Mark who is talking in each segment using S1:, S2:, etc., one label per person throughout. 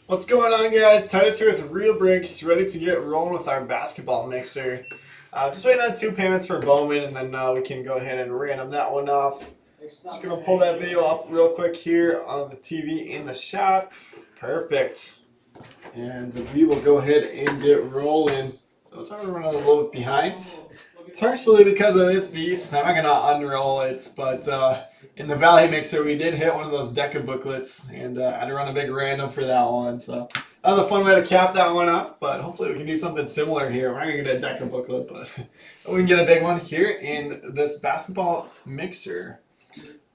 S1: What's going on, guys? Titus here with Real Breaks, ready to get rolling with our basketball mixer. Just waiting on 2 payments for Bowman, and then we can go ahead and random that one off. Just going to pull that video up real quick here on the TV in the shop. Perfect. And we will go ahead and get rolling. So sorry we're running a little bit behind. Partially because of this beast. I'm not going to unroll it, but in the Valley Mixer, we did hit one of those Deca booklets, and I had to run a big random for that one. So that was a fun way to cap that one up, but hopefully we can do something similar here. We're not going to get a Deca booklet, but we can get a big one here in this basketball mixer.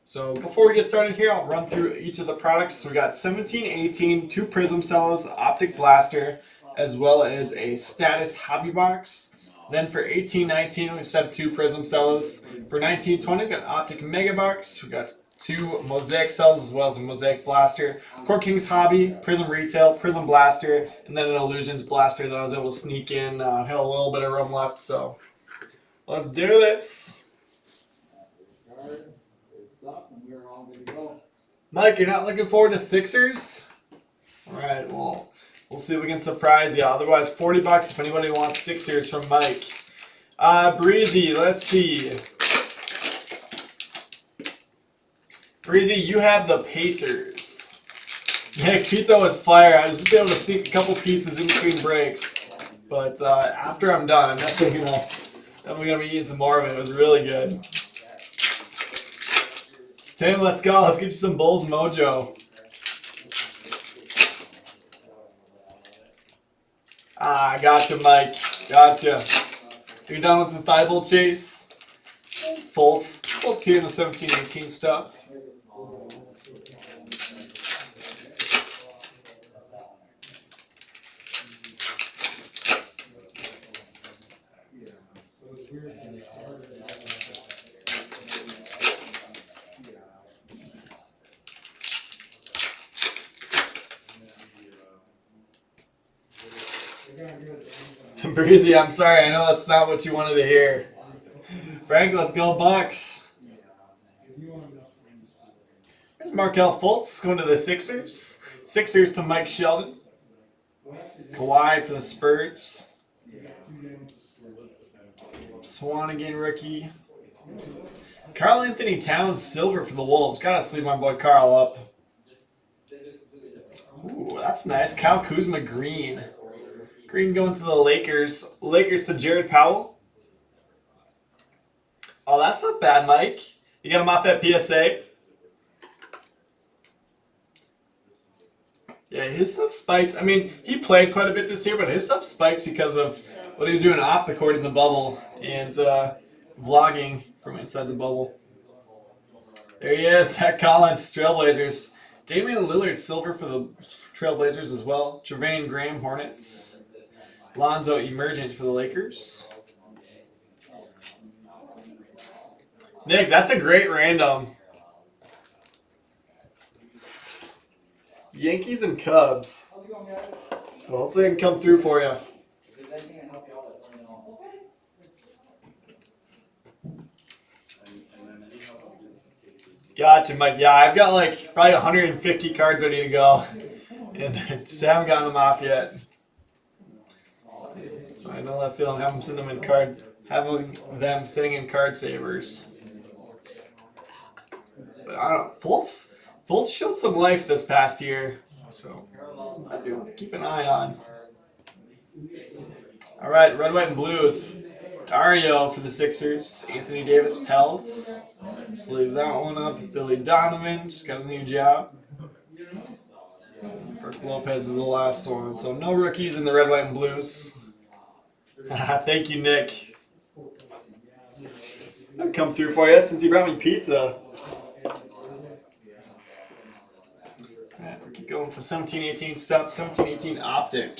S1: So before we get started here, I'll run through each of the products. So we got 17-18, 2 Prism cells, Optic Blaster, as well as a Status Hobby Box. Then for 18-19, we just have 2 Prism cells. For 19-20, we've got Optic Mega Box. We've got 2 Mosaic cells as well as a Mosaic Blaster. Core Kings Hobby, Prism Retail, Prism Blaster, and then an Illusions Blaster that I was able to sneak in. Had a little bit of room left, so let's do this. Mike, you're not looking forward to Sixers? All right, well, we'll see if we can surprise you. Otherwise, 40 bucks if anybody wants Sixers from Mike. Breezy, let's see. Breezy, you have the Pacers. Nick, pizza was fire. I was just able to sneak a couple pieces in between breaks. But after I'm done, I'm definitely gonna be eating some more of it. It was really good. Tim, let's go. Let's get you some Bulls mojo. Gotcha, Mike. Gotcha. You're done with the Thibault chase? Fultz here in the 17-18 stuff. Breezy, I'm sorry. I know that's not what you wanted to hear. Frank, let's go Bucks. There's Markelle Fultz going to the Sixers. Sixers to Mike Sheldon. Kawhi for the Spurs. Swanigan rookie. Karl Anthony Towns silver for the Wolves. Gotta sleeve my boy Karl up. Ooh, that's nice. Kyle Kuzma green. Green going to the Lakers. Lakers to Jared Powell. Oh, that's not bad, Mike. You got him off at PSA. Yeah, his stuff spikes. I mean, he played quite a bit this year, but his stuff spikes because of what he was doing off the court in the bubble and vlogging from inside the bubble. There he is. Heck Collins, Trailblazers. Damian Lillard silver for the Trailblazers as well. Jermaine Graham, Hornets. Lonzo Emergent for the Lakers. Nick, that's a great random. Yankees and Cubs. So hopefully it can come through for you. Gotcha, Mike. Yeah, I've got like probably 150 cards ready to go. And just haven't gotten them off yet. So I know that feeling, having them sitting in card savers. But I don't know, Fultz showed some life this past year, so I do want to keep an eye on. All right, red, white, and blues. Dario for the Sixers. Anthony Davis Pels. Sleeve that one up. Billy Donovan just got a new job. Brook Lopez is the last one, so no rookies in the red, white, and blues. Thank you, Nick. I'll come through for you since you brought me pizza. Alright, we keep going with the 17-18 stuff. 17-18 Optic.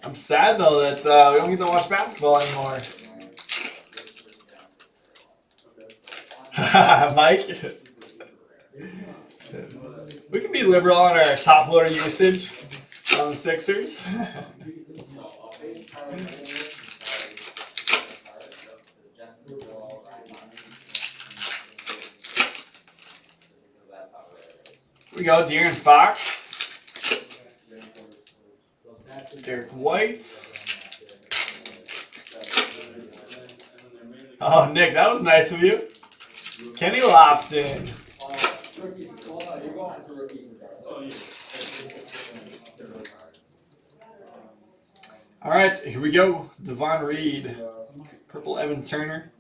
S1: I'm sad though that we don't get to watch basketball anymore. Mike, we can be liberal on our top loader usage on the Sixers. Here we go, De'Aaron Fox. Derek White. Oh, Nick, that was nice of you. Kenny Lofton. All right, here we go. Devon Reed, purple Evan Turner,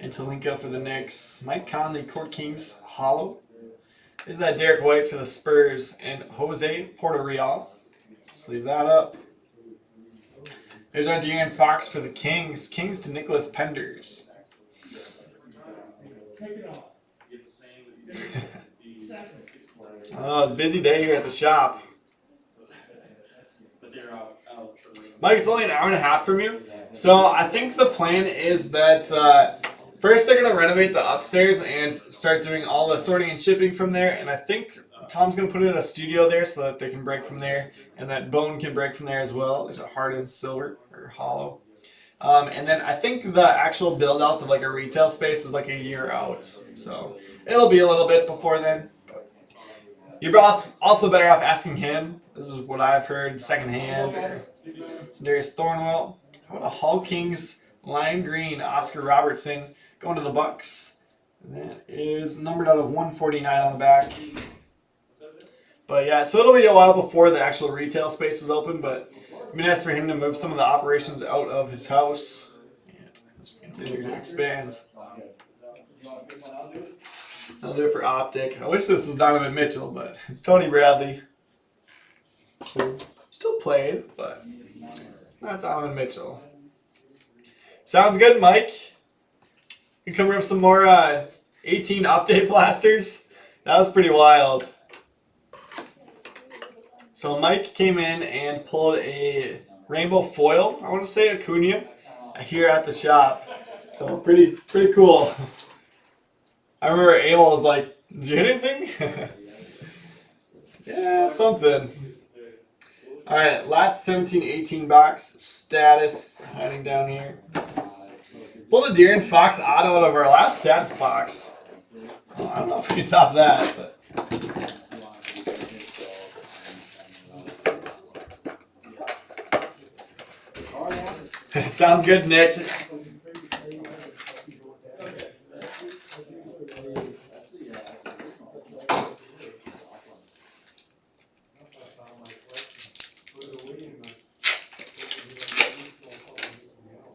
S1: and Talinka for the Knicks. Mike Conley, Court Kings, hollow. Is that Derek White for the Spurs and Jose Porter-Real. Let's leave that up. There's our De'Aaron Fox for the Kings. Kings to Nicholas Penders. Oh, it's a busy day here at the shop. Mike, it's only an hour and a half from you. So I think the plan is that first they're going to renovate the upstairs and start doing all the sorting and shipping from there. And I think Tom's going to put in a studio there so that they can break from there. And that bone can break from there as well. There's a hardened silver or hollow. And then I think the actual build outs of like a retail space is like a year out. So it'll be a little bit before then. You're also better off asking him. This is what I've heard secondhand. Darius Thornwell. How about a Hull Kings lime green Oscar Robertson going to the Bucks? And that is numbered out of 149 on the back. But yeah, so it'll be a while before the actual retail space is open. But I'm gonna ask for him to move some of the operations out of his house and as we continue to expand. I'll do it for Optic. I wish this was Donovan Mitchell, but it's Tony Bradley. Still played, but not Donovan Mitchell. Sounds good, Mike. You can come rip some more 18 update blasters. That was pretty wild. So Mike came in and pulled a rainbow foil, I want to say Acuna, here at the shop. So pretty cool. I remember Abel was like, "Did you hit anything?" Yeah, something. All right, last 17-18 box. Status hiding down here. Pulled a De'Aaron Fox auto out of our last status box. So I don't know if we can top that, but. Sounds good, Nick.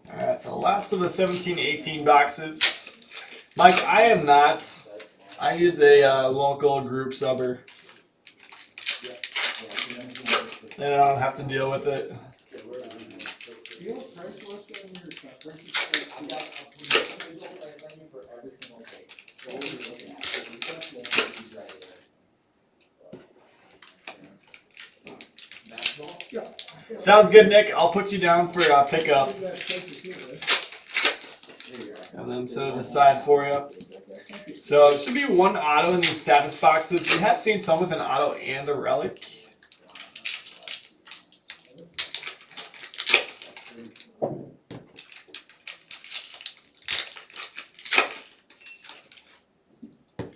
S1: Alright, so last of the 17-18 boxes. Mike, I am not. I use a local group subber. And I don't have to deal with it. Sounds good, Nick. I'll put you down for pickup. And then set it aside for you. So it should be one auto in these status boxes. We have seen some with an auto and a relic.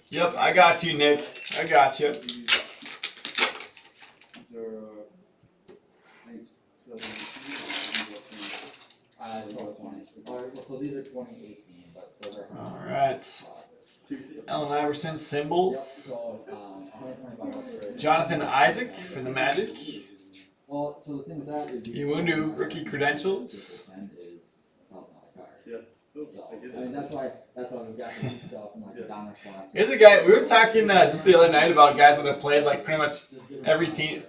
S1: Yep, I got you, Nick. I got you.
S2: So these are 2018, but those are
S1: all right. Allen Iverson symbols. Jonathan Isaac for the Magic.
S2: Well, so the thing with that is
S1: Iwundu rookie credentials.
S2: I mean, that's why we've got some stuff and like the Donner slots.
S1: Here's a guy we were talking just the other night about guys that have played like pretty much every team,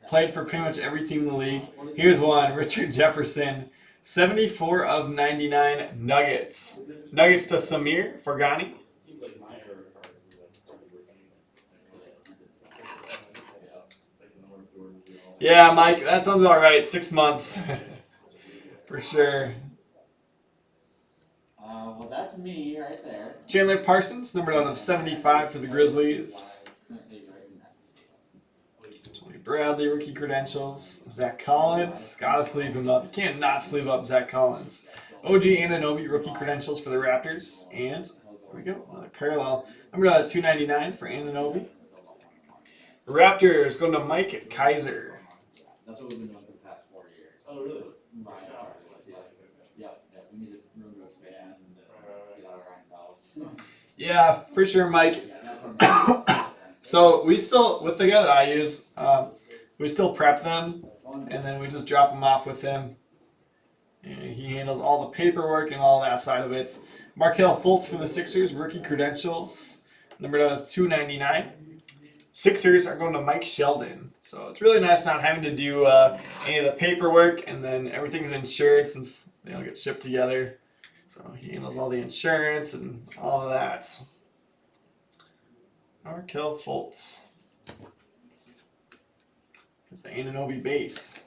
S1: played for pretty much every team in the league. Here's one, Richard Jefferson, 74 of 99 Nuggets. Nuggets to Samir Forgani. Yeah, Mike, that sounds about right. 6 months. For sure.
S2: Well, that's me right there.
S1: Chandler Parsons, numbered out of 75 for the Grizzlies. Tony Bradley, rookie credentials. Zach Collins, gotta sleeve him up. You can't not sleeve up Zach Collins. OG Anunoby, rookie credentials for the Raptors. And here we go, another parallel. Numbered out of 299 for Anunoby. Raptors going to Mike Kaiser.
S2: That's what we've been doing for the past 4 years.
S3: Oh, really?
S2: Ryan started with it. Yep, we need room to expand and get out of Ryan's house.
S1: Yeah, for sure, Mike. So we still, with the guy that I use, we still prep them, and then we just drop them off with him. And he handles all the paperwork and all that side of it. Markelle Fultz for the Sixers, rookie credentials, numbered out of 299. Sixers are going to Mike Sheldon. So it's really nice not having to do any of the paperwork, and then everything's insured since they all get shipped together. So he handles all the insurance and all of that. Markelle Fultz. It's the Anunoby base.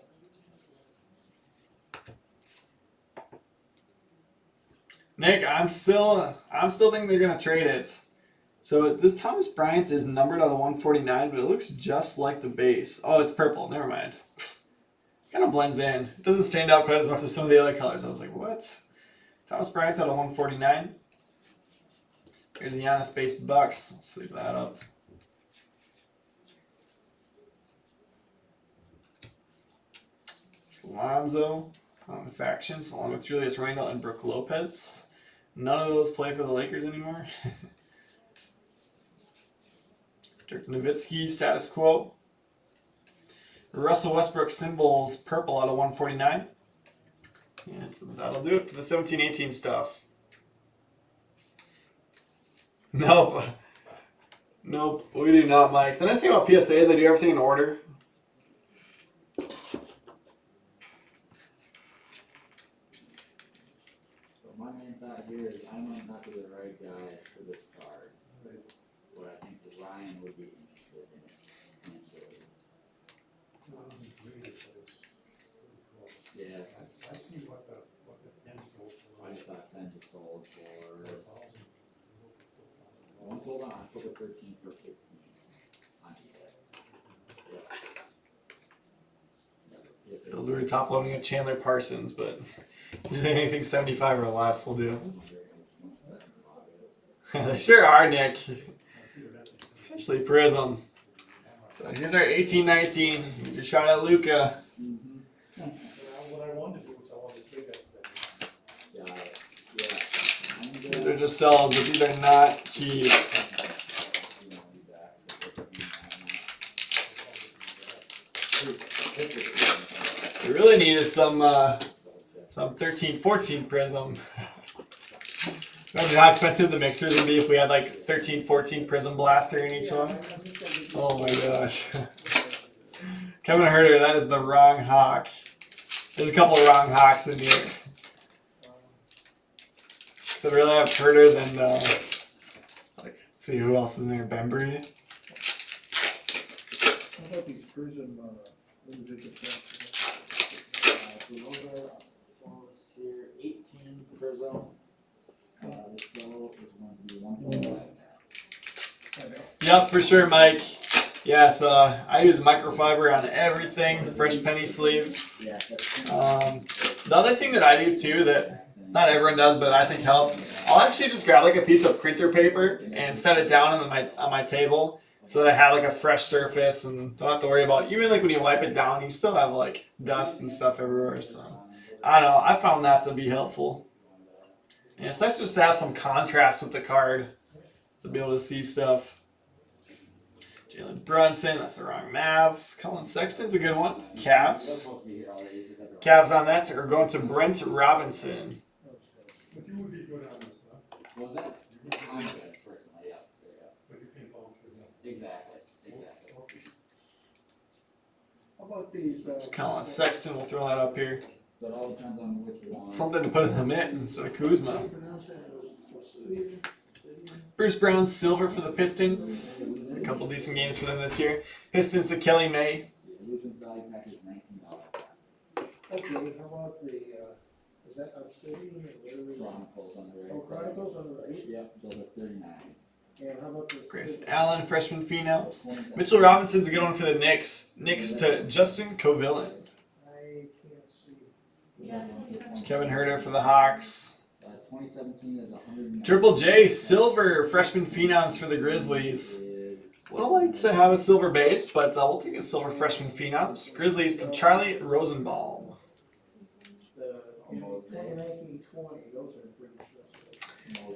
S1: Nick, I'm still thinking they're gonna trade it. So this Thomas Bryant is numbered out of 149, but it looks just like the base. Oh, it's purple. Never mind. Kind of blends in. It doesn't stand out quite as much as some of the other colors. I was like, what? Thomas Bryant out of 149. Here's a Giannis-based Bucks. Let's leave that up. There's Lonzo on the factions, along with Julius Randle and Brook Lopez. None of those play for the Lakers anymore. Dirk Nowitzki, status quo. Russell Westbrook symbols, purple out of 149. And so that'll do it for the 17-18 stuff. Nope. Nope, we do not, Mike. The nice thing about PSA is they do everything in order.
S2: So my main thought here is I might not be the right guy for this card, but I think that Ryan would be interested in it. Yeah,
S3: I see what the ten sold for.
S2: I just thought 10 is sold for. One sold on October 13th for 15 on eBay. Yeah.
S1: Those were top loading at Chandler Parsons, but just anything 75 or less will do. They sure are, Nick. Especially Prism. So here's our 18-19. Here's your shot at Luka.
S3: What I wanted to do was I wanted to take that.
S1: These are just sells, but these are not cheap. We really need is some 13-14 Prism. Imagine how expensive the mixers would be if we had like 13-14 Prism Blaster in each one. Oh my gosh. Kevin Herter, that is the wrong hawk. There's a couple of wrong hawks in here. So I'd rather have Herter than, like, let's see who else is in there. Bembry.
S3: How about these Prism individual
S2: So those are bonus here, 18 Prism. So is going to be 1.5.
S1: Yep, for sure, Mike. Yeah, so I use microfiber on everything, fresh penny sleeves. The other thing that I do too that not everyone does, but I think helps, I'll actually just grab like a piece of printer paper and set it down on my table so that I have like a fresh surface and don't have to worry about, even like when you wipe it down, you still have like dust and stuff everywhere. So I don't know, I found that to be helpful. And it's nice just to have some contrast with the card to be able to see stuff. Jalen Brunson, that's the wrong Mav. Colin Sexton's a good one. Cavs. Cavs on that are going to Brent Robinson.
S3: But you would be good on this, huh?
S2: What was that? I'm good, personally, yeah.
S3: But you can't vote for them.
S2: Exactly.
S3: How about these?
S1: It's Colin Sexton, we'll throw that up here.
S2: So it all depends on which one.
S1: Something to put in the mitt instead of Kuzma. Bruce Brown, silver for the Pistons. A couple decent games for them this year. Pistons to Kelly May.
S2: Solutions value pack is $19.
S3: Okay, how about the, is that Obsidian or
S2: Chronicles on the right.
S3: Oh, Chronicles on the right?
S2: Yep, those are 39.
S3: And how about the?
S1: Grayson Allen, freshman phenoms. Mitchell Robinson's a good one for the Knicks. Knicks to Justin Covillan.
S3: I can't see.
S1: Kevin Herter for the Hawks.
S2: 2017 is 100.
S1: Triple J, silver, freshman phenoms for the Grizzlies. Would have liked to have a silver base, but we'll take a silver freshman phenoms. Grizzlies to Charlie Rosenbaum.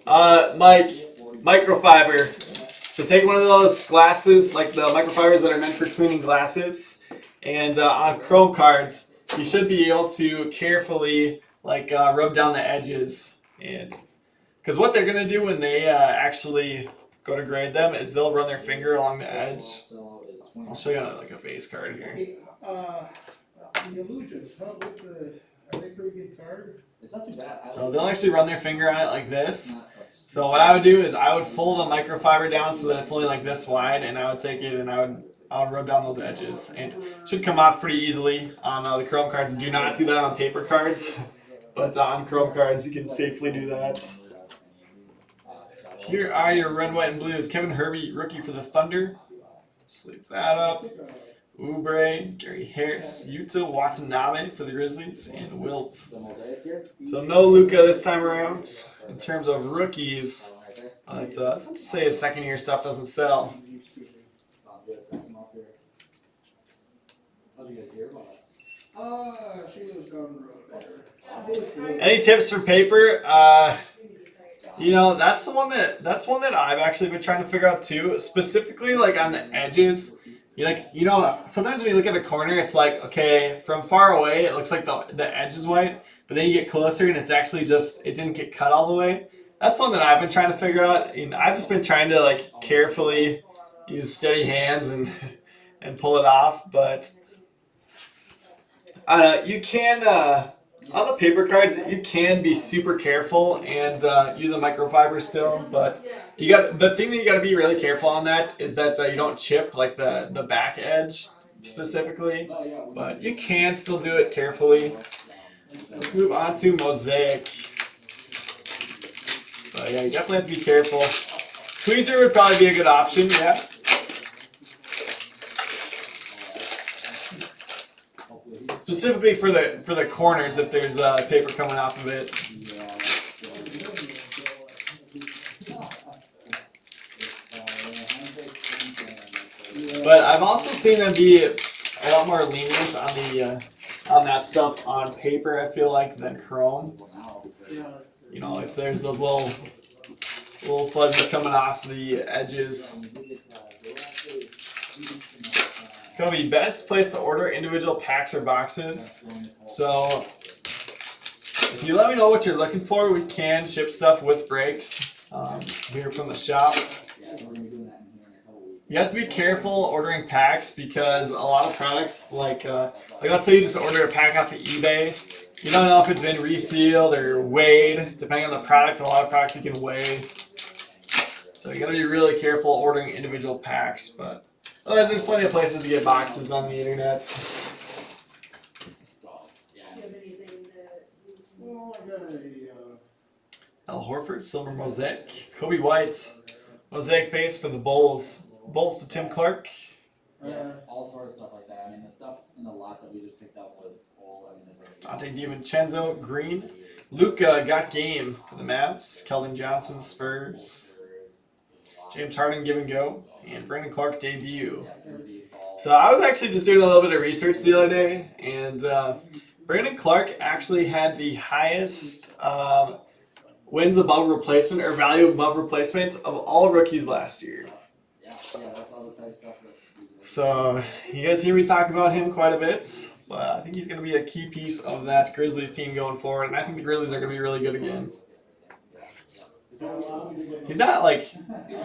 S1: Mike, microfiber. So take one of those glasses, like the microfibers that are meant for cleaning glasses, and on Chrome cards, you should be able to carefully rub down the edges, and because what they're gonna do when they actually go to grade them is they'll run their finger along the edge. I'll show you like a base card here.
S3: The illusions, are they pretty good card?
S2: It's not too bad.
S1: So they'll actually run their finger on it like this. So what I would do is I would fold the microfiber down so that it's only like this wide, and I would take it and I would rub down those edges, and it should come off pretty easily on the Chrome cards. Do not do that on paper cards, but on Chrome cards you can safely do that. Here are your red, white, and blues. Kevin Hervey, rookie for the Thunder. Sleep that up. Oubre, Gary Harris, Yuta Watanabe for the Grizzlies, and Wilt. So no Luka this time around. In terms of rookies, it's not to say his second year stuff doesn't sell. Any tips for paper? You know, that's one that I've actually been trying to figure out too. Specifically, like on the edges. Sometimes when you look at a corner, it's like, okay, from far away, it looks like the edge is white, but then you get closer and it's actually just, it didn't get cut all the way. That's one that I've been trying to figure out. And I've just been trying to like carefully use steady hands and pull it off. But you can, on the paper cards, you can be super careful and use a microfiber still, but the thing that you got to be really careful on that is that you don't chip like the back edge specifically, but you can still do it carefully. Let's move on to Mosaic. But yeah, you definitely have to be careful. Tweezer would probably be a good option, yeah. Specifically for the corners, if there's paper coming off of it. But I've also seen them be a lot more lenient on that stuff on paper, I feel like, than Chrome. You know, if there's those little fuzzies coming off the edges. Kobe, best place to order individual packs or boxes. So if you let me know what you're looking for, we can ship stuff with breaks here from the shop. You have to be careful ordering packs because a lot of products, like let's say you just order a pack off of eBay, you don't know if it's been resealed or weighed. Depending on the product, a lot of products you can weigh. So you got to be really careful ordering individual packs, but otherwise, there's plenty of places to get boxes on the internet. Al Horford, silver mosaic. Kobe White, mosaic base for the Bulls. Bulls to Tim Clark.
S2: Yeah, all sorts of stuff like that. I mean, the stuff in the lot that we just picked up was all.
S1: Dante DiVincenzo, green. Luka got game for the Mavs. Keldon Johnson, Spurs. James Harden, give and go. And Brandon Clark debut. So I was actually just doing a little bit of research the other day, and Brandon Clark actually had the highest wins above replacement or value above replacements of all rookies last year. So you guys hear me talk about him quite a bit, but I think he's going to be a key piece of that Grizzlies team going forward, and I think the Grizzlies are going to be really good again. He's not like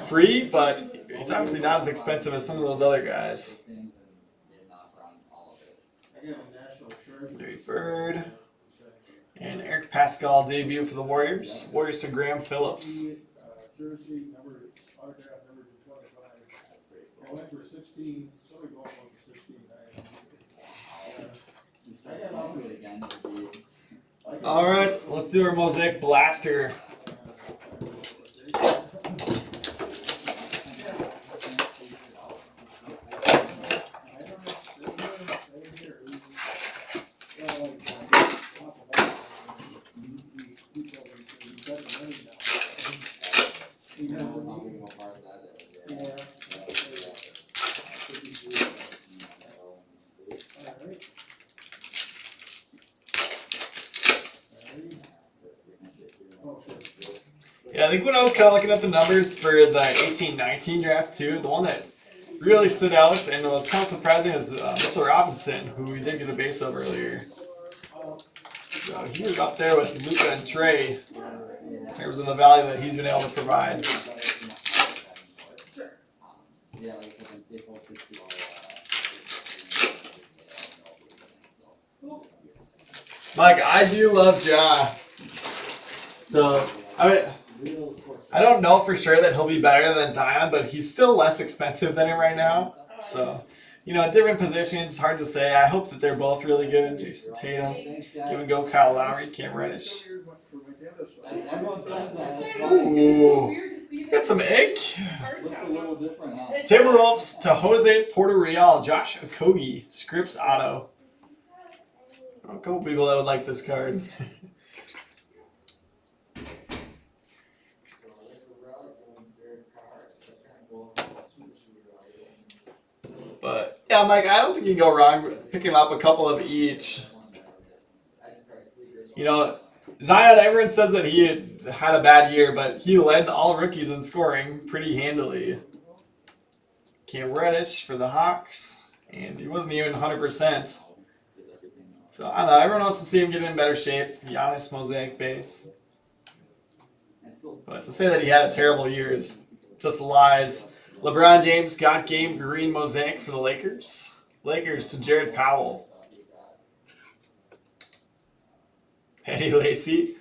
S1: free, but he's obviously not as expensive as some of those other guys. Larry Bird and Eric Pascal debut for the Warriors. Warriors to Graham Phillips. All right, let's do our Mosaic Blaster. Yeah, I think when I was kind of looking at the numbers for the 18-19 draft too, the one that really stood out and was kind of surprising is Mitchell Robinson, who we did get a base of earlier. So he was up there with Luka and Trey in terms of the value that he's been able to provide. Mike, I do love Ja. So, I don't know for sure that he'll be better than Zion, but he's still less expensive than him right now. So, different positions, hard to say. I hope that they're both really good. Jason Tatum, even go Kyle Lowry, Cam Reddish. Ooh, got some ink. Timberwolves to Jose Porter Real, Josh Okogie, Scripps Auto. A couple people that would like this card. But yeah, Mike, I don't think you can go wrong picking up a couple of each. Zion, everyone says that he had a bad year, but he led all rookies in scoring pretty handily. Cam Reddish for the Hawks, and he wasn't even 100%. So I don't know, everyone wants to see him get in better shape. Giannis Mosaic base. But to say that he had a terrible year is just lies. LeBron James got game green mosaic for the Lakers. Lakers to Jared Powell. Eddie Lacy.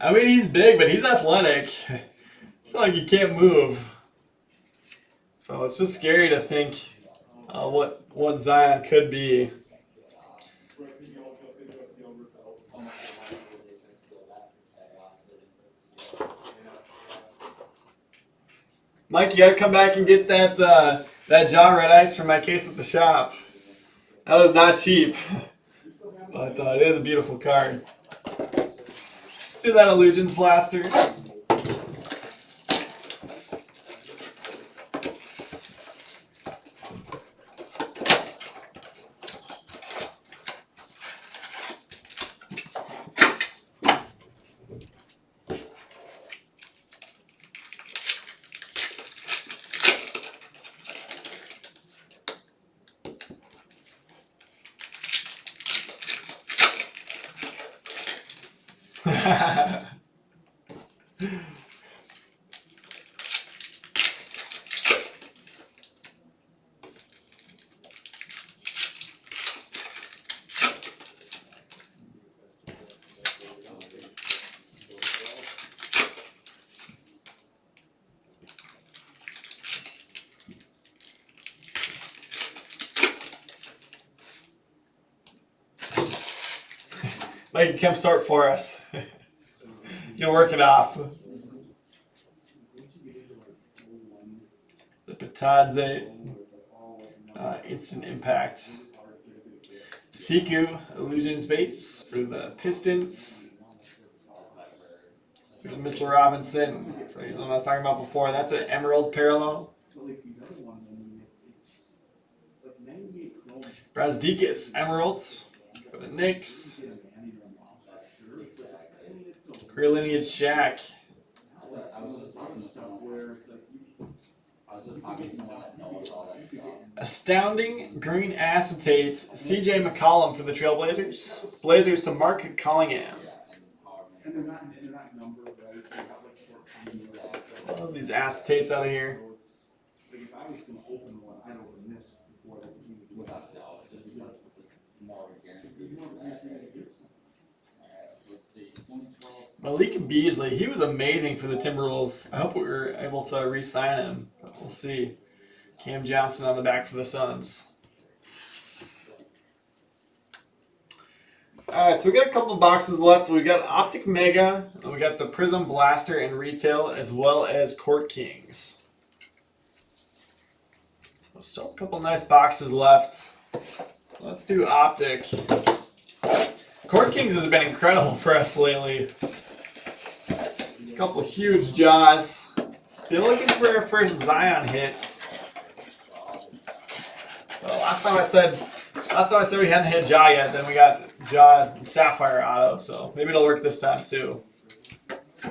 S1: I mean, he's big, but he's athletic. It's not like he can't move. So it's just scary to think what Zion could be. Mike, you gotta come back and get that Ja Red Ice from my case at the shop. That was not cheap, but it is a beautiful card. Let's do that Illusions Blaster. Mike, you come start for us. You'll work it off. The Patadze, Instant Impact. Siku, Illusions base for the Pistons. There's Mitchell Robinson. So he's the one I was talking about before. That's an Emerald Parallel. Brazdeikis, Emeralds for the Knicks. Career Lineage Shaq. Astounding Green Acetates, CJ McCollum for the Trailblazers. Blazers to Mark Collingham. Love these acetates out of here. Malik Beasley, he was amazing for the Timberwolves. I hope we were able to re-sign him, but we'll see. Cam Johnson on the back for the Suns. All right, so we got a couple of boxes left. We got Optic Mega, and we got the Prism Blaster in retail, as well as Court Kings. So still a couple nice boxes left. Let's do Optic. Court Kings has been incredible for us lately. A couple huge jaws. Still looking for our first Zion hit. Well, last time I said we hadn't hit Ja yet. Then we got Jod Sapphire auto, so maybe it'll work this time too.
S2: No.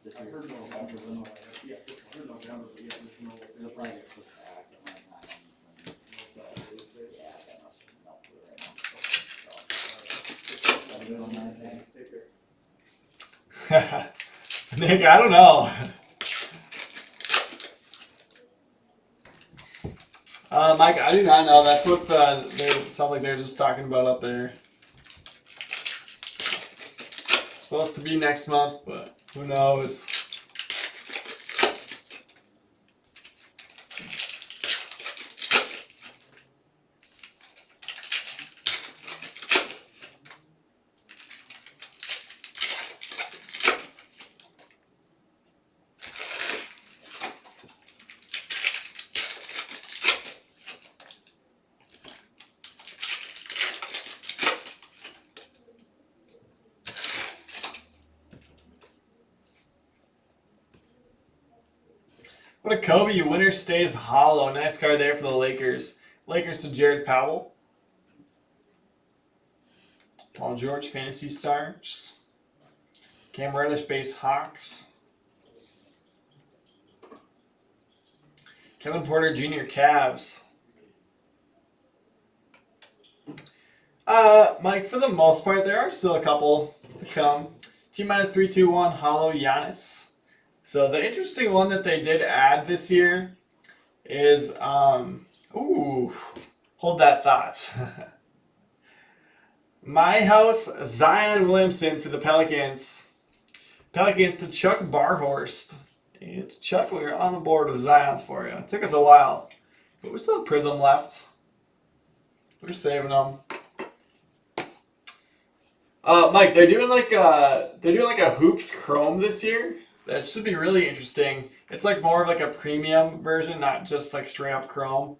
S2: This
S3: I
S2: year,
S3: heard November, but no, yeah, I heard November, but yeah, there's no.
S2: it'll probably get pushed back. It might not end soon. Yeah, I got no clue right now. So, you don't mind, thanks. Take care.
S1: Nick, I don't know. Mike, I do not know. That's what they sound like they're just talking about up there. Supposed to be next month, but who knows? What a Kobe, winner stays hollow. Nice card there for the Lakers. Lakers to Jared Powell. Paul George, Fantasy Stars. Cam Reddish, base Hawks. Kevin Porter Jr., Cavs. Mike, for the most part, there are still a couple to come. T-minus 3-2-1, hollow Giannis. So the interesting one that they did add this year is, ooh, hold that thought. My house, Zion Williamson for the Pelicans. Pelicans to Chuck Barhorst. It's Chuck, we were on the board with Zions for you. It took us a while, but we still have Prism left. We're saving them. Mike, they're doing like a Hoops Chrome this year. That should be really interesting. It's like more of like a premium version, not just like straight up Chrome.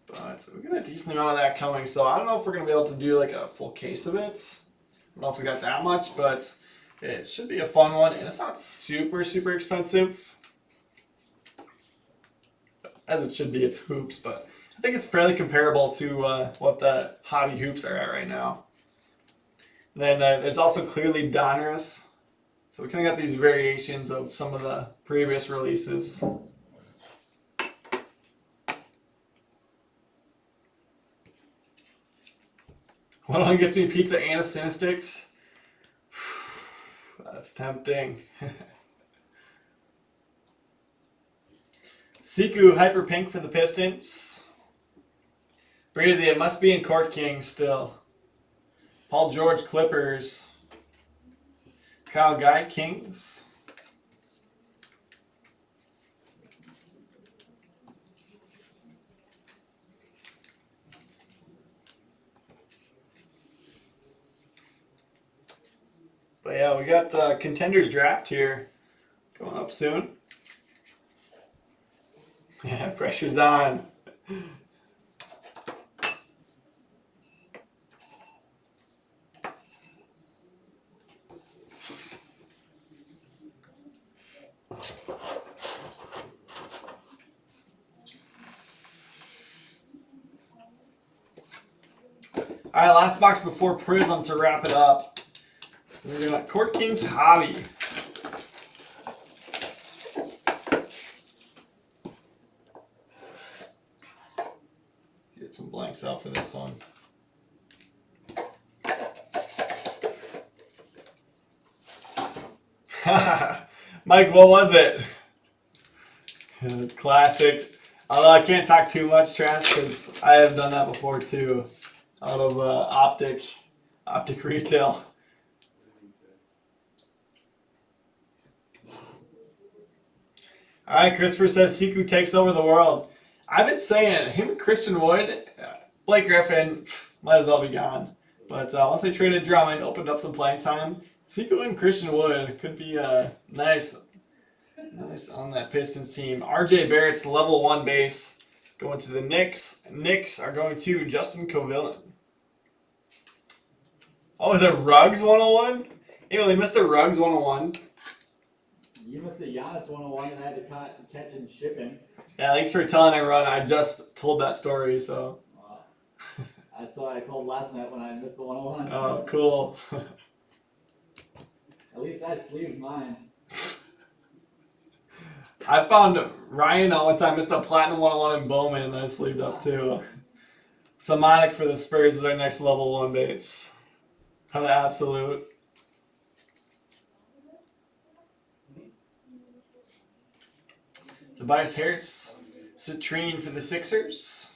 S1: But we got a decent amount of that coming, so I don't know if we're gonna be able to do like a full case of it. I don't know if we got that much, but it should be a fun one, and it's not super expensive. As it should be, it's hoops, but I think it's fairly comparable to what the hobby hoops are at right now. And then there's also clearly Donruss. So we kind of got these variations of some of the previous releases. One only gets me pizza and a Cinestics. That's tempting. Siku Hyper Pink for the Pistons. Breezy, it must be in Court King still. Paul George Clippers. Kyle Guy Kings. But yeah, we got Contenders Draft here going up soon. Yeah, pressure's on. All right, last box before Prism to wrap it up. We're gonna Court King's Hobby. Get some blanks out for this one. Mike, what was it? Classic. Although I can't talk too much trash because I have done that before too. Out of optic retail. All right, Christopher says Siku takes over the world. I've been saying it. Him and Christian Wood, Blake Griffin, might as well be gone. But once they traded Drummond, opened up some playing time, Siku and Christian Wood could be nice on that Pistons team. RJ Barrett's level 1 base going to the Knicks. Knicks are going to Justin Covillan. Oh, is it Ruggs 101? Hey, well, they missed a Ruggs 101.
S2: You missed a Giannis 101 and I had to catch and ship him.
S1: Yeah, thanks for telling everyone. I just told that story, so.
S2: That's what I told last night when I missed the 101.
S1: Oh, cool.
S2: At least I sleeved mine.
S1: I found Ryan one time missed a platinum 101 in Bowman, and then I sleeved up too. Samonic for the Spurs is our next level 1 base. Kind of absolute. Tobias Harris, Citrine for the Sixers.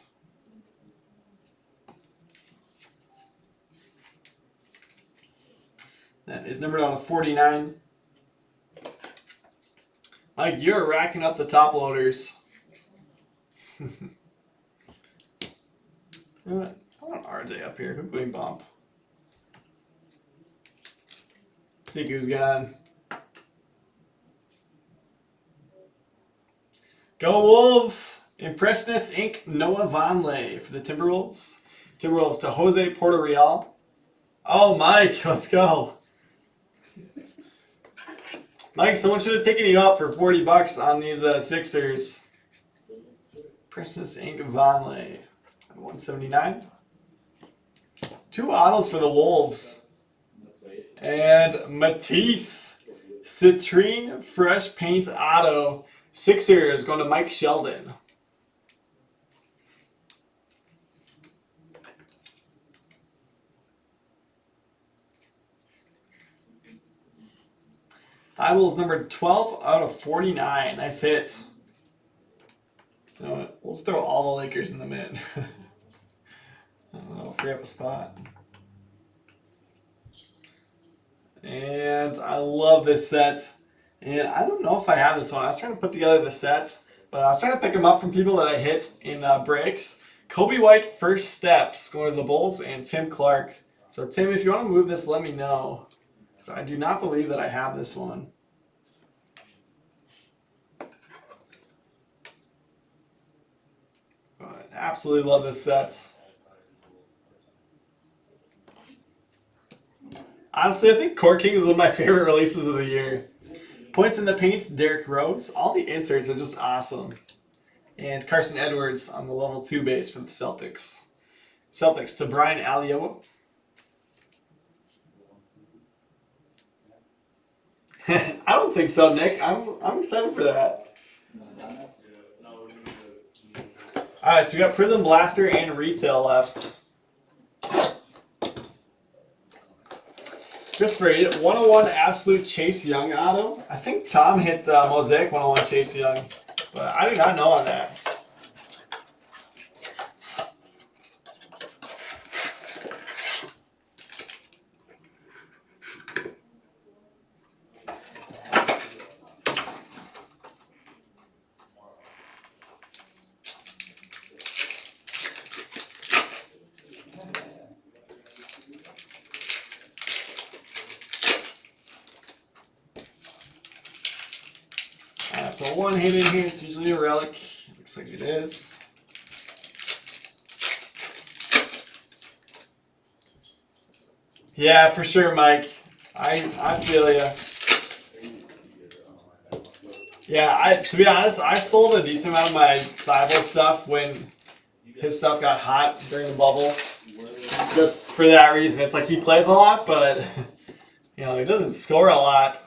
S1: That is numbered out of 49. Mike, you're racking up the top loaders. I want RJ up here. Who can we bump? Siku's gone. Go Wolves! Impressionist Inc. Noah Vonleh for the Timberwolves. Timberwolves to Jose Porter Real. Oh, Mike, let's go. Mike, someone should have taken you up for $40 on these Sixers. Impressionist Inc. Vonleh. 179. 2 autos for the Wolves. And Matisse. Citrine Fresh Paint Auto. Sixers going to Mike Sheldon. Eyeballs number 12 out of 49. Nice hit. You know what? We'll just throw all the Lakers in the mid. That'll free up a spot. And I love this set. And I don't know if I have this one. I was trying to put together the sets, but I was trying to pick them up from people that I hit in breaks. Kobe White First Steps going to the Bulls, and Tim Clark. So Tim, if you want to move this, let me know. So I do not believe that I have this one. But absolutely love this set. Honestly, I think Court King is one of my favorite releases of the year. Points in the Paints, Derrick Rose. All the inserts are just awesome. And Carson Edwards on the level 2 base for the Celtics. Celtics to Brian Alioa. I don't think so, Nick. I'm excited for that. Alright, so we got Prism Blaster and Retail left. Just for 101 Absolute Chase Young auto. I think Tom hit Mosaic 101 Chase Young, but I do not know on that. So one hit in here, it's usually a relic. Looks like it is. Yeah, for sure, Mike. I feel ya. Yeah, to be honest, I sold a decent amount of my Bible stuff when his stuff got hot during the bubble. Just for that reason. It's like he plays a lot, but you know, he doesn't score a lot.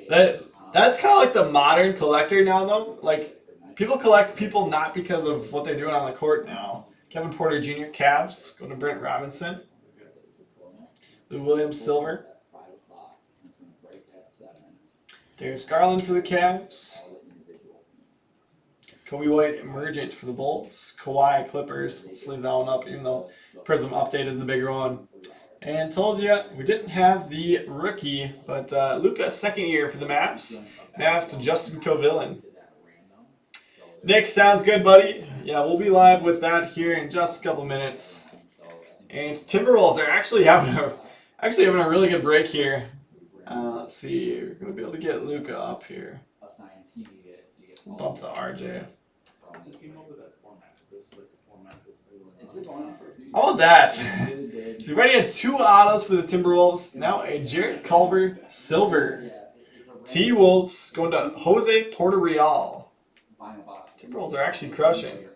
S1: But that's kind of like the modern collector now, though. Like, people collect people not because of what they're doing on the court now. Kevin Porter Jr., Cavs, going to Brent Robinson. Lou Williams, Silver. Darius Garland for the Cavs. Kobe White, Emergent for the Bulls. Kawhi, Clippers. Let's leave that one up, even though Prism Update is the bigger one. And told you, we didn't have the rookie, but Luka, second year for the Mavs. Mavs to Justin Covillan. Nick, sounds good, buddy. Yeah, we'll be live with that here in just a couple minutes. And Timberwolves are actually having a really good break here. Let's see, we're gonna be able to get Luka up here. Bump the RJ. How about that? So we've already had 2 autos for the Timberwolves. Now a Jarrett Culver Silver. T-Wolves going to Jose Porter Real. Timberwolves are actually crushing.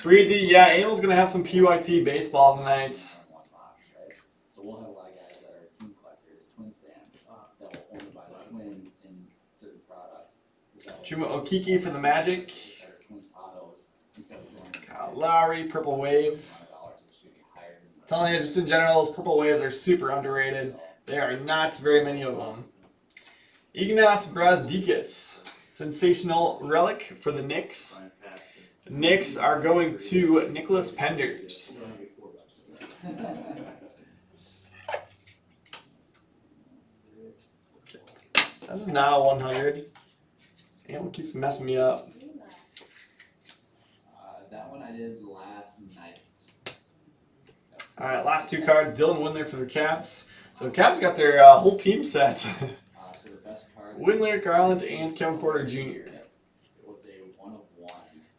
S1: Breezy, yeah, Abel's gonna have some PYT baseball tonight.
S2: One box, right? So we'll have a lot of guys that are team collectors, twin stands, that will only buy the twins in certain products.
S1: Juma Okiki for the Magic.
S2: That are twins autos instead of going
S1: Kyle Lowry, Purple Wave.
S2: $100, which should be higher than
S1: Telling you, just in general, those Purple Waves are super underrated. There are not very many of them. Ignas Brazdeikis, sensational relic for the Knicks. The Knicks are going to Nicholas Penders. That is not a 100. It keeps messing me up.
S2: that one I did last night.
S1: All right, last two cards. Dylan Windler for the Caps. So the Caps got their whole team set.
S2: So the best card.
S1: Windler, Garland, and Kevin Porter Jr.
S2: It was a 1 of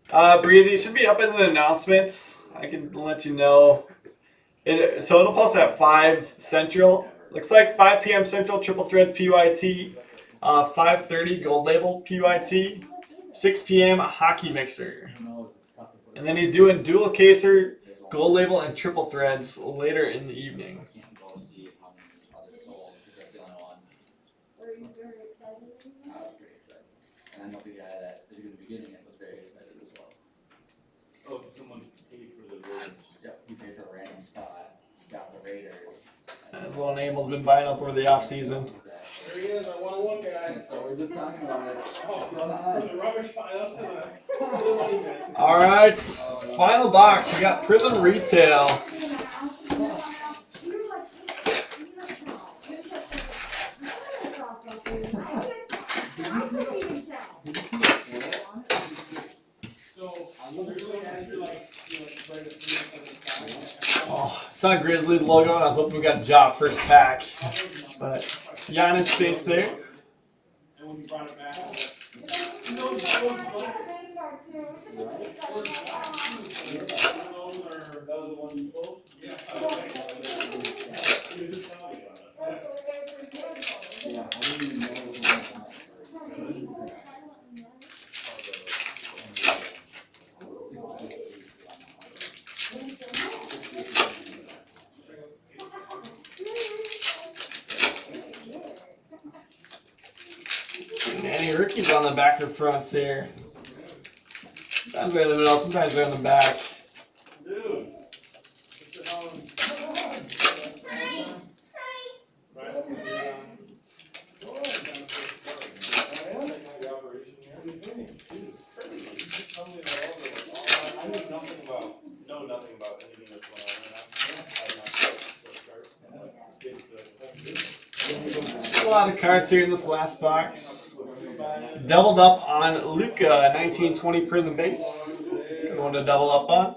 S2: 1.
S1: Breezy, should be up as an announcement. I can let you know. So it'll post at 5 Central. Looks like 5 p.m. Central, Triple Threads PYT. 5:30 Gold Label PYT. 6 p.m. Hockey Mixer. And then he's doing Dual Caser, Gold Label, and Triple Threads later in the evening.
S2: I can't go see how many others sold because that's the only one.
S4: Were you very excited?
S2: I was pretty excited. And I know the guy that did in the beginning was very excited as well.
S3: Oh, someone paid for the Raiders.
S2: Yep, he paid for a random spot, got the Raiders.
S1: As Lone Abel's been buying up over the offseason.
S3: There he is, our 101 guy.
S2: And so we're just talking about it.
S3: Oh, from the rubbish pile to the money bin.
S1: All right, final box. We got Prism Retail. Oh, saw Grizzlies logo and I was hoping we got Ja first pack. But Giannis face there.
S3: And when you brought it back,
S1: Any rookies on the back or fronts here? Sometimes they're in the middle, sometimes they're in the back.
S3: dude. Know nothing about anything that's going on.
S1: A lot of cards here in this last box. Doubled up on Luca, 1920 Prism base. Good one to double up on.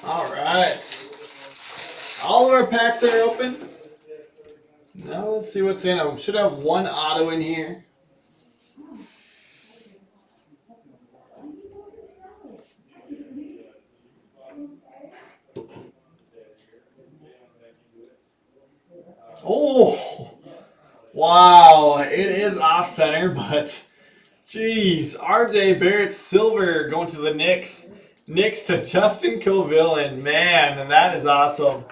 S1: All right. All of our packs are open. Now let's see what's in them. Should have one auto in here. Oh, wow. It is off center, but jeez. RJ Barrett Silver going to the Knicks. Knicks to Justin Covillan. Man, that is awesome.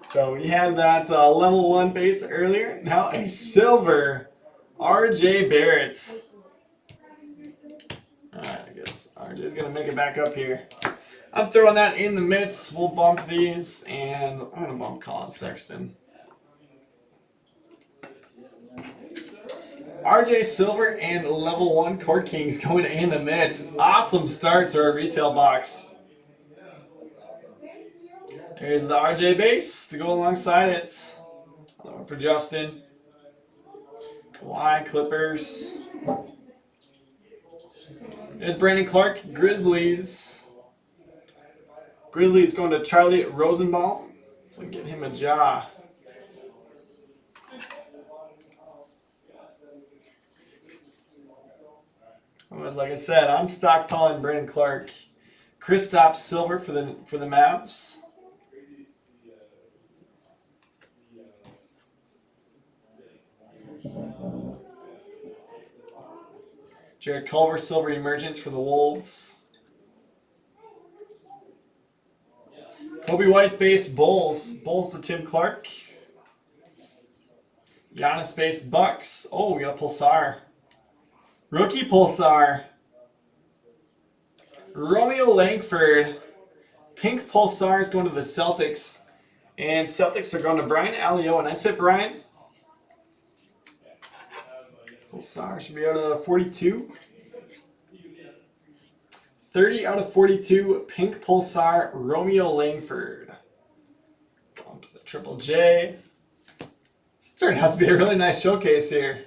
S1: So we had that level 1 base earlier. Now a silver RJ Barrett. Alright, I guess RJ's going to make it back up here. I'm throwing that in the mitts. We'll bump these, and I'm going to bump Colin Sexton. RJ Silver and level 1 Court Kings going in the mitts. Awesome start to our retail box. There's the RJ base to go alongside it. Another one for Justin. Kawhi Clippers. There's Brandon Clark, Grizzlies. Grizzlies going to Charlie Rosenbaum. If we can get him a jaw. Otherwise, like I said, I'm stockpiling Brandon Clark. Kristaps Silver for the Mavs. Jared Culver Silver Emergence for the Wolves. Kobe White base Bulls. Bulls to Tim Clark. Giannis base Bucks. Oh, we got a Pulsar. Rookie Pulsar. Romeo Langford. Pink Pulsar is going to the Celtics. And Celtics are going to Brian Alio. Nice hit, Brian. Pulsar should be out of 42. 30 out of 42. Pink Pulsar. Romeo Langford. Going to the Triple J. This turned out to be a really nice showcase here.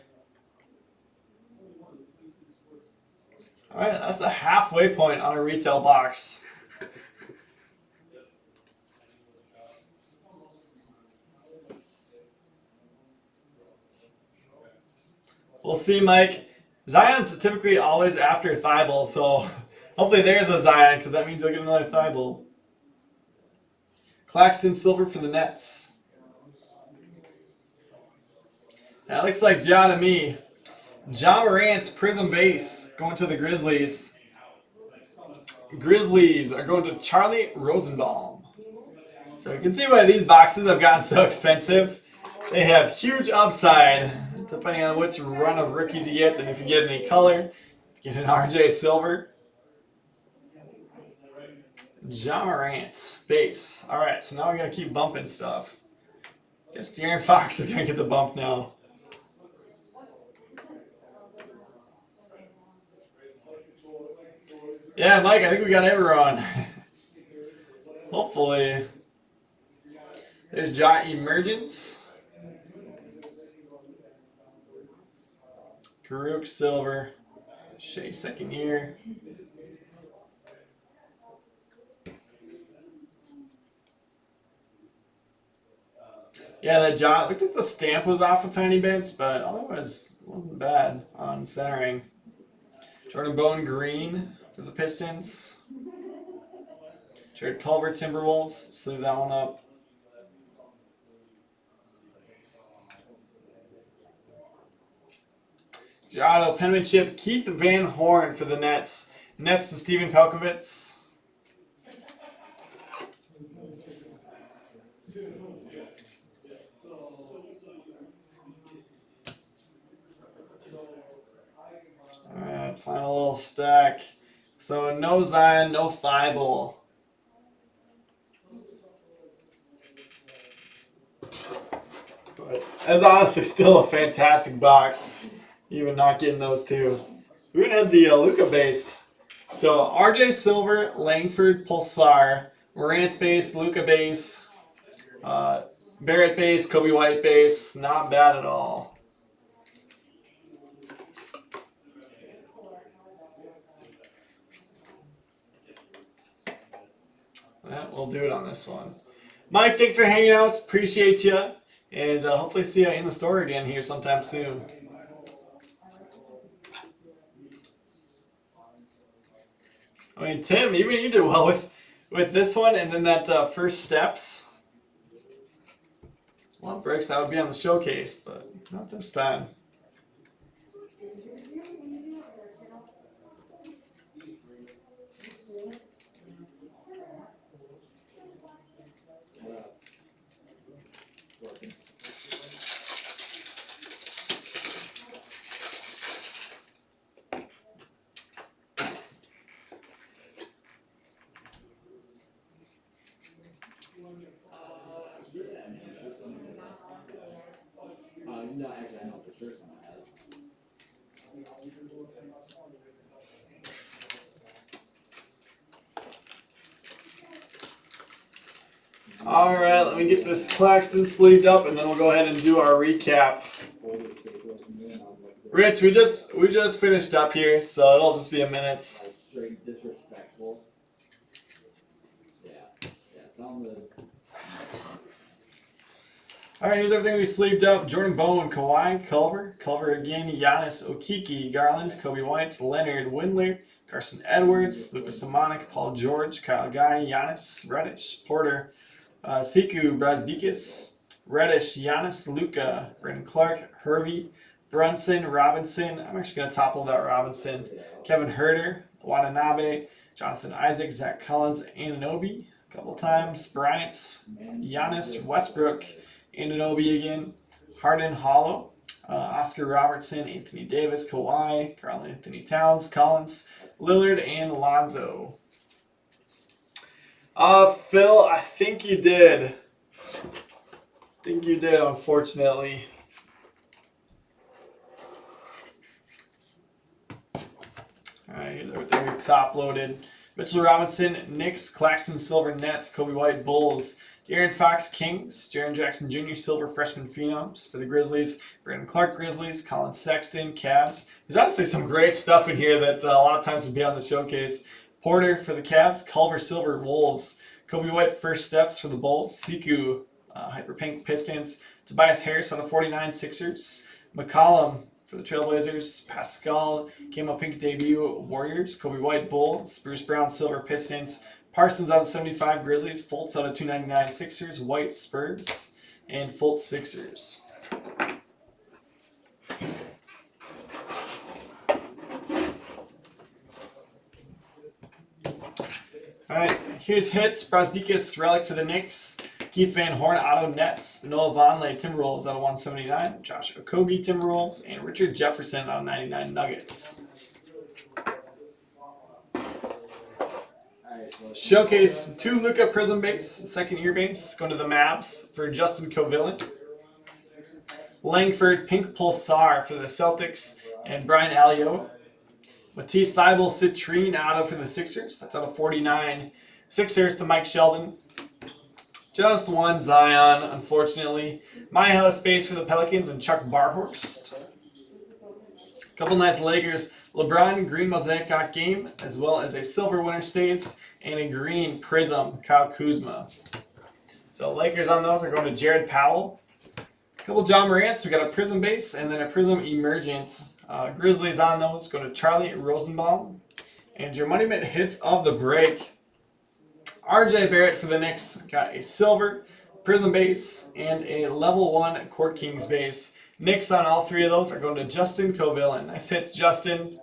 S1: Alright, that's a halfway point on a retail box. We'll see, Mike. Zion's typically always after Thibault, so hopefully there's a Zion, because that means you'll get another Thibault. Claxton Silver for the Nets. That looks like Ja to me. Ja Morant's Prism base going to the Grizzlies. Grizzlies are going to Charlie Rosenbaum. So you can see why these boxes have gotten so expensive. They have huge upside depending on which run of rookies you get and if you get any color. Get an RJ Silver. Ja Morant base. Alright, so now we gotta keep bumping stuff. Guess De'Aaron Fox is gonna get the bump now. Yeah, Mike, I think we got everyone. Hopefully. There's Ja Emergence. Karuk Silver. Shea second year. Yeah, that Ja, looked like the stamp was off a tiny bit, but otherwise it wasn't bad on centering. Jordan Bone Green for the Pistons. Jared Culver Timberwolves. Sleeve that one up. Giotto penmanship. Keith Van Horn for the Nets. Nets to Steven Pelkovitz. Alright, final little stack. So no Zion, no Thibault. But that's honestly still a fantastic box. Even not getting those two. We even had the Luka base. So RJ Silver, Langford, Pulsar, Morant base, Luka base, Barrett base, Kobe White base. Not bad at all. That will do it on this one. Mike, thanks for hanging out. Appreciate you. And hopefully see you in the store again here sometime soon. I mean, Tim, even you did well with this one and then that first steps. A lot of breaks that would be on the showcase, but not this time.
S2: No, actually, I know for sure someone has.
S1: All right, let me get this Claxton sleeved up, and then we'll go ahead and do our recap. Rich, we just finished up here, so it'll just be a minute.
S2: Straight disrespectful. Yeah, tell them
S1: All right, here's everything we sleeved up. Jordan Bowen, Kawhi, Culver again, Giannis, Okiki, Garland, Kobe White, Leonard, Windler, Carson Edwards, Lucas Simonik, Paul George, Kyle Guy, Giannis, Reddish, Porter, Siku, Brazdeikis, Reddish, Giannis, Luka, Brandon Clark, Hervey, Brunson, Robinson. I'm actually going to topple that Robinson. Kevin Herter, Watanabe, Jonathan Isaac, Zach Collins, Anunoby a couple times. Bryant's, Giannis, Westbrook, Anunoby again. Harden, Hollow, Oscar Robertson, Anthony Davis, Kawhi, Karl Anthony Towns, Collins, Lillard, and Lonzo. Phil, I think you did. Unfortunately. Alright, here's everything we top loaded. Mitchell Robinson, Knicks, Claxton Silver, Nets, Kobe White, Bulls, De'Aaron Fox, Kings, Jaren Jackson Jr., Silver, Freshman Phenoms for the Grizzlies, Brandon Clark, Grizzlies, Colin Sexton, Cavs. There's honestly some great stuff in here that a lot of times would be on the showcase. Porter for the Cavs, Culver, Silver, Wolves, Kobe White, First Steps for the Bulls, Siku, Hyper Pink, Pistons, Tobias Harris on the 49 Sixers, McCollum for the Trailblazers, Pascal, Camo Pink debut, Warriors, Kobe White, Bulls, Bruce Brown, Silver, Pistons, Parsons out of 75, Grizzlies, Fultz out of 299, Sixers, White, Spurs, and Fultz, Sixers. Alright, here's hits. Brazdeikis, Relic for the Knicks. Keith Van Horn, Auto Nets. Noah Vonleh, Timberwolves out of 179. Josh Okogie, Timberwolves. And Richard Jefferson out of 99, Nuggets. Showcase 2 Luka Prism base, second year base, going to the Mavs for Justin Covillan. Langford Pink Pulsar for the Celtics and Brian Alio. Matisse Thybulle Citrine auto for the Sixers. That's out of 49. Sixers to Mike Sheldon. Just one Zion, unfortunately. My House base for the Pelicans and Chuck Barhorst. Couple nice Lakers. LeBron Green Mosaic game, as well as a silver winner stays and a green prism Kyle Kuzma. So Lakers on those are going to Jared Powell. A couple John Morants. We got a prism base and then a prism emergent. Grizzlies on those go to Charlie Rosenbaum. And your money mint hits of the break. RJ Barrett for the Knicks got a silver prism base and a level 1 Court Kings base. Knicks on all 3 of those are going to Justin Covillan. Nice hits, Justin.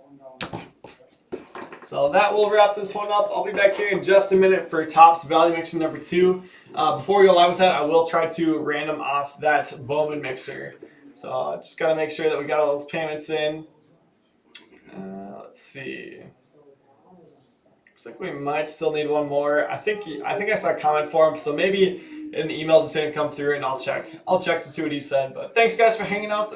S1: So that will wrap this one up. I'll be back here in just a minute for Topps Value Mixer number 2. Before we go live with that, I will try to random off that Bowman mixer. So just got to make sure that we got all those payments in. Let's see. Looks like we might still need one more. I think I saw a comment for him, so maybe an email just didn't come through, and I'll check to see what he said. But thanks guys for hanging out.